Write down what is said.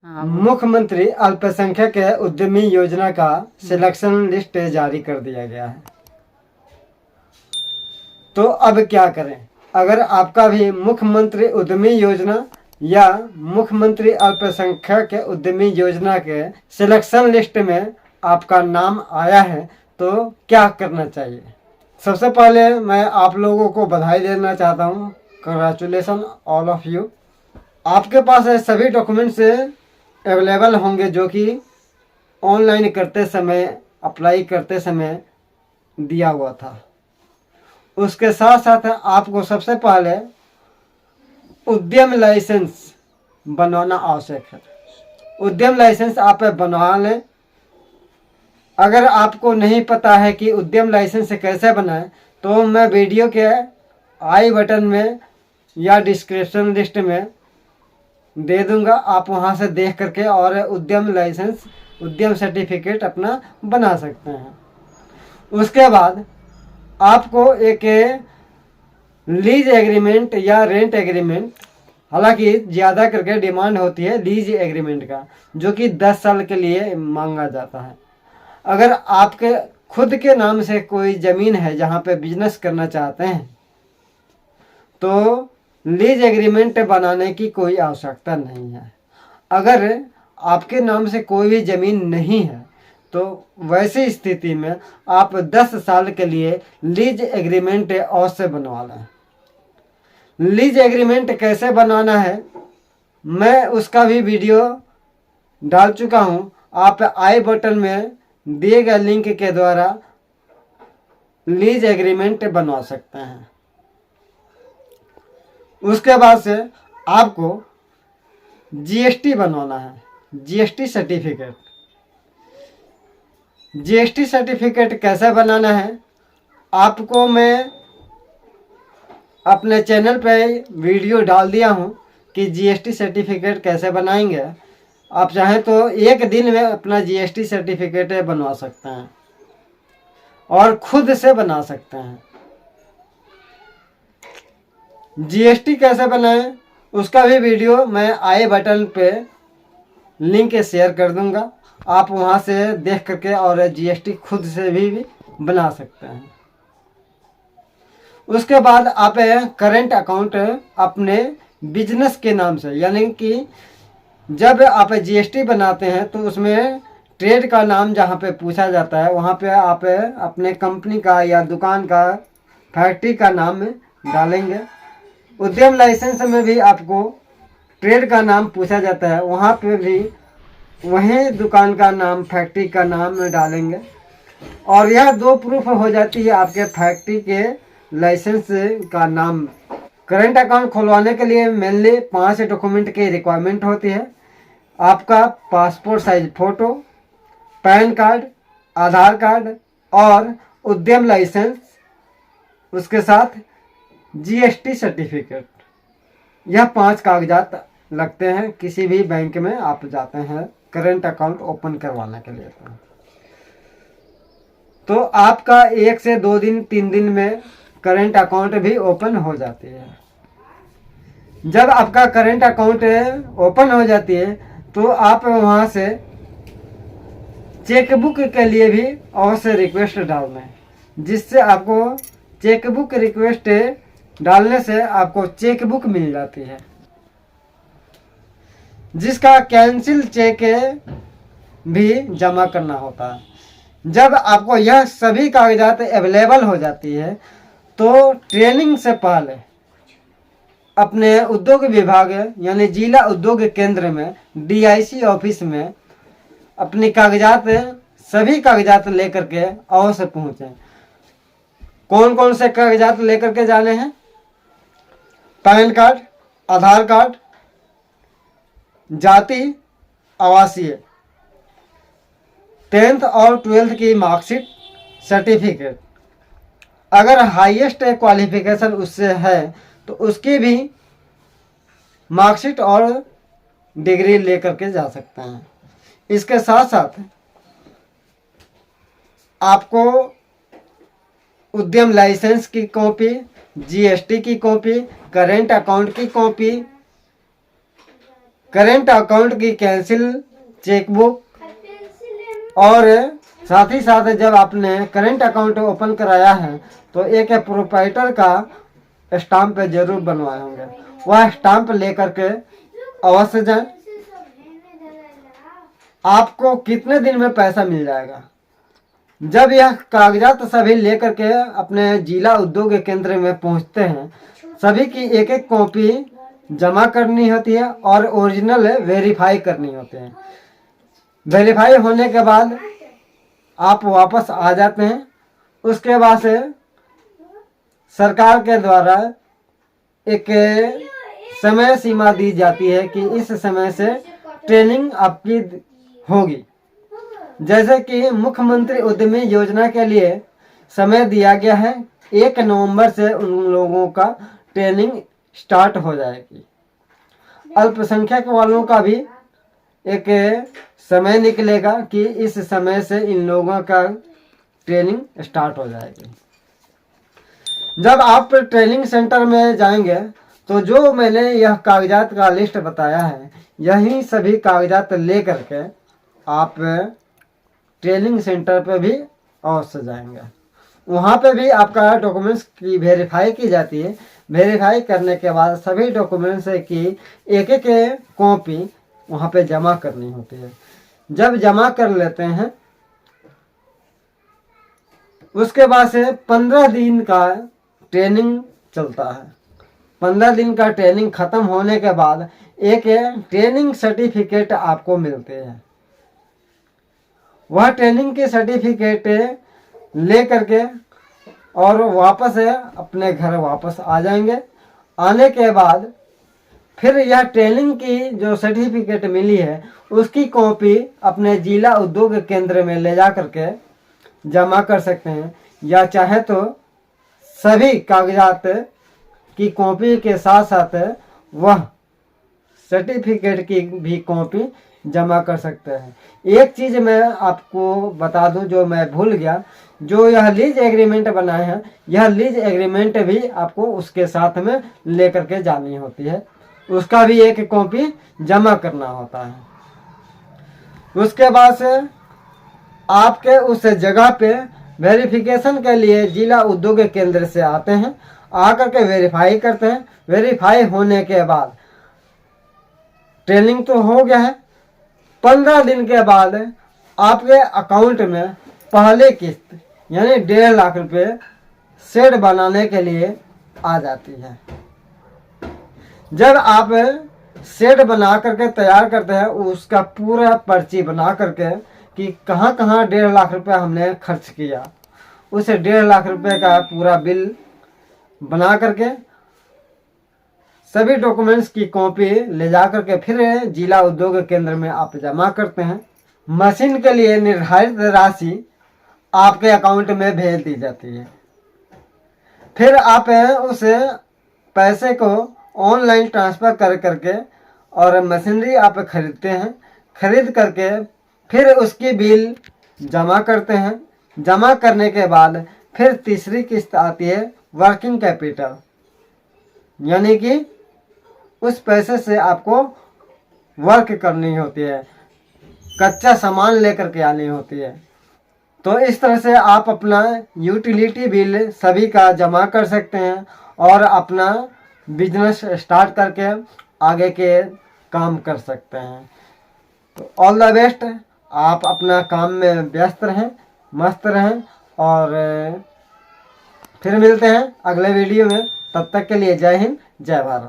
मुख्यमंत्री अल्पसंख्यक उद्यमी योजना का सिलेक्शन लिस्ट जारी कर दिया गया है। तो अब क्या करें? अगर आपका भी मुख्यमंत्री उद्यमी योजना या मुख्यमंत्री अल्पसंख्यक उद्यमी योजना के सिलेक्शन लिस्ट में आपका नाम आया है तो क्या करना चाहिए? सबसे पहले मैं आप लोगों को बधाई देना चाहता हूँ। Congratulation all of you. आपके पास सभी डॉक्यूमेंट्स अवेलेबल होंगे जो कि ऑनलाइन करते समय, अप्लाई करते समय दिया हुआ था। उसके साथ साथ आपको सबसे पहले उद्यम लाइसेंस बनवाना आवश्यक है। उद्यम लाइसेंस आप बनवा लें। अगर आपको नहीं पता है कि उद्यम लाइसेंस कैसे बनाएं तो मैं वीडियो के आई बटन में या डिस्क्रिप्शन लिस्ट में दे दूंगा। आप वहां से देख करके और उद्यम लाइसेंस, उद्यम सर्टिफिकेट अपना बना सकते हैं। उसके बाद आपको एक लीज एग्रीमेंट या रेंट एग्रीमेंट, हालांकि ज़्यादा करके डिमांड होती है लीज एग्रीमेंट का, जो कि 10 साल के लिए मांगा जाता है। अगर आपके खुद के नाम से कोई ज़मीन है जहां पे बिजनेस करना चाहते हैं तो लीज एग्रीमेंट बनाने की कोई आवश्यकता नहीं है। अगर आपके नाम से कोई भी ज़मीन नहीं है तो वैसी स्थिति में आप 10 साल के लिए लीज एग्रीमेंट अवश्य बनवा लें। लीज एग्रीमेंट कैसे बनाना है मैं उसका भी वीडियो डाल चुका हूं। आप आई बटन में दिए गए लिंक के द्वारा लीज एग्रीमेंट बनवा सकते हैं। उसके बाद से आपको जीएसटी बनवाना है, जीएसटी सर्टिफिकेट। जीएसटी सर्टिफिकेट कैसे बनाना है आपको मैं अपने चैनल पे वीडियो डाल दिया हूँ कि जीएसटी सर्टिफिकेट कैसे बनाएंगे। आप चाहें तो एक दिन में अपना जीएसटी सर्टिफिकेट बनवा सकते हैं और खुद से बना सकते हैं। जीएसटी कैसे बनाएं उसका भी वीडियो मैं आई बटन पे लिंक शेयर कर दूंगा। आप वहां से देख करके और जीएसटी खुद से भी बना सकते हैं। उसके बाद आप करेंट अकाउंट अपने बिजनेस के नाम से, यानी कि जब आप जीएसटी बनाते हैं तो उसमें ट्रेड का नाम जहाँ पे पूछा जाता है वहाँ पे आप अपने कंपनी का या दुकान का, फैक्ट्री का नाम डालेंगे। उद्यम लाइसेंस में भी आपको ट्रेड का नाम पूछा जाता है, वहाँ पे भी वहीं दुकान का नाम, फैक्ट्री का नाम डालेंगे। और यह 2 प्रूफ हो जाती है आपके फैक्ट्री के लाइसेंस का नाम। करेंट अकाउंट खुलवाने के लिए मेनली 5 डॉक्यूमेंट की रिक्वायरमेंट होती है। आपका passport size photo, PAN card, Aadhaar card और उद्यम लाइसेंस, उसके साथ जीएसटी सर्टिफिकेट। यह 5 कागजात लगते हैं किसी भी बैंक में आप जाते हैं करेंट अकाउंट ओपन करवाने के लिए। तो आपका 1 से 2 दिन 3 दिन में करेंट अकाउंट भी ओपन हो जाती है। जब आपका करेंट अकाउंट ओपन हो जाती है तो आप वहां से चेकबुक के लिए भी अवश्य रिक्वेस्ट डालना है, जिससे आपको चेकबुक रिक्वेस्ट डालने से आपको चेकबुक मिल जाती है, जिसका कैंसिल चेक भी जमा करना होता है। जब आपको यह सभी कागजात अवेलेबल हो जाती है तो ट्रेनिंग से पहले अपने उद्योग विभाग यानी जिला उद्योग केंद्र में डीआईसी ऑफिस में अपनी कागजात, सभी कागजात लेकर के अवश्य पहुँचें। कौन कौन से कागजात लेकर के जाने हैं? पैन कार्ड, आधार कार्ड, जाति, आवासीय, 10th और 12th की मार्कशीट, सर्टिफिकेट। अगर हाईएस्ट क्वालिफिकेशन उससे है तो उसकी भी मार्कशीट और डिग्री लेकर के जा सकते हैं। इसके साथ साथ आपको उद्यम लाइसेंस की कॉपी, जीएसटी की कॉपी, करेंट अकाउंट की कॉपी, करेंट अकाउंट की कैंसिल चेकबुक, और साथ ही साथ जब आपने करेंट अकाउंट ओपन कराया है तो एक प्रोप्राइटर का स्टाम्प जरूर बनवाए होंगे। वह स्टाम्प लेकर के अवश्य जाएं। आपको कितने दिन में पैसा मिल जाएगा? जब यह कागजात सभी लेकर के अपने जिला उद्योग केंद्र में पहुंचते हैं, सभी की एक एक कॉपी जमा करनी होती है और ओरिजिनल वेरीफाई करनी होते हैं। वेरीफाई होने के बाद आप वापस आ जाते हैं। उसके बाद से सरकार के द्वारा एक समय सीमा दी जाती है कि इस समय से ट्रेनिंग आपकी होगी। जैसे कि मुख्यमंत्री उद्यमी योजना के लिए समय दिया गया है, 1 नवंबर से उन लोगों का ट्रेनिंग स्टार्ट हो जाएगी। अल्पसंख्यक वालों का भी एक समय निकलेगा कि इस समय से इन लोगों का ट्रेनिंग स्टार्ट हो जाएगी। जब आप ट्रेनिंग सेंटर में जाएंगे तो जो मैंने यह कागजात का लिस्ट बताया है, यही सभी कागजात ले करके आप ट्रेनिंग सेंटर पर भी अवश्य जाएंगे। वहाँ पे भी आपका डॉक्यूमेंट्स की वेरीफाई की जाती है। वेरीफाई करने के बाद सभी डॉक्यूमेंट्स की एक एक कॉपी वहाँ पे जमा करनी होती है। जब जमा कर लेते हैं उसके बाद से 15 दिन का ट्रेनिंग चलता है। 15 दिन का ट्रेनिंग खत्म होने के बाद एक ट्रेनिंग सर्टिफिकेट आपको मिलते हैं। वह ट्रेनिंग के सर्टिफिकेट ले करके और वापस अपने घर वापस आ जाएंगे। आने के बाद फिर यह ट्रेनिंग की जो सर्टिफिकेट मिली है उसकी कॉपी अपने जिला उद्योग केंद्र में ले जा करके जमा कर सकते हैं, या चाहे तो सभी कागजात की कॉपी के साथ साथ वह सर्टिफिकेट की भी कॉपी जमा कर सकते हैं। एक चीज़ मैं आपको बता दूं जो मैं भूल गया, जो यह लीज एग्रीमेंट बनाए हैं, यह लीज एग्रीमेंट भी आपको उसके साथ में लेकर के जानी होती है। उसका भी एक कॉपी जमा करना होता है। उसके बाद से आपके उस जगह पे वेरिफिकेशन के लिए जिला उद्योग केंद्र से आते हैं, आकर के वेरीफाई करते हैं। वेरीफाई होने के बाद ट्रेनिंग तो हो गया है। 15 दिन के बाद आपके अकाउंट में पहले किस्त यानी 1.5 लाख रुपए शेड बनाने के लिए आ जाती है। जब आप शेड बना करके तैयार करते हैं, उसका पूरा पर्ची बना करके कि कहाँ कहाँ 1.5 लाख रुपए हमने खर्च किया, उस 1.5 लाख रुपए का पूरा बिल बना करके सभी डॉक्यूमेंट्स की कॉपी ले जा करके फिर जिला उद्योग केंद्र में आप जमा करते हैं। मशीन के लिए निर्धारित राशि आपके अकाउंट में भेज दी जाती है। फिर आप उस पैसे को ऑनलाइन ट्रांसफ़र कर करके और मशीनरी आप खरीदते हैं। खरीद करके फिर उसकी बिल जमा करते हैं। जमा करने के बाद फिर तीसरी किस्त आती है वर्किंग कैपिटल, यानी कि उस पैसे से आपको वर्क करनी होती है, कच्चा सामान लेकर के आनी होती है। तो इस तरह से आप अपना यूटिलिटी बिल सभी का जमा कर सकते हैं और अपना बिजनेस स्टार्ट करके आगे के काम कर सकते हैं। तो ऑल द बेस्ट। आप अपना काम में व्यस्त रहें, मस्त रहें, और फिर मिलते हैं अगले वीडियो में। तब तक के लिए जय हिंद, जय भारत।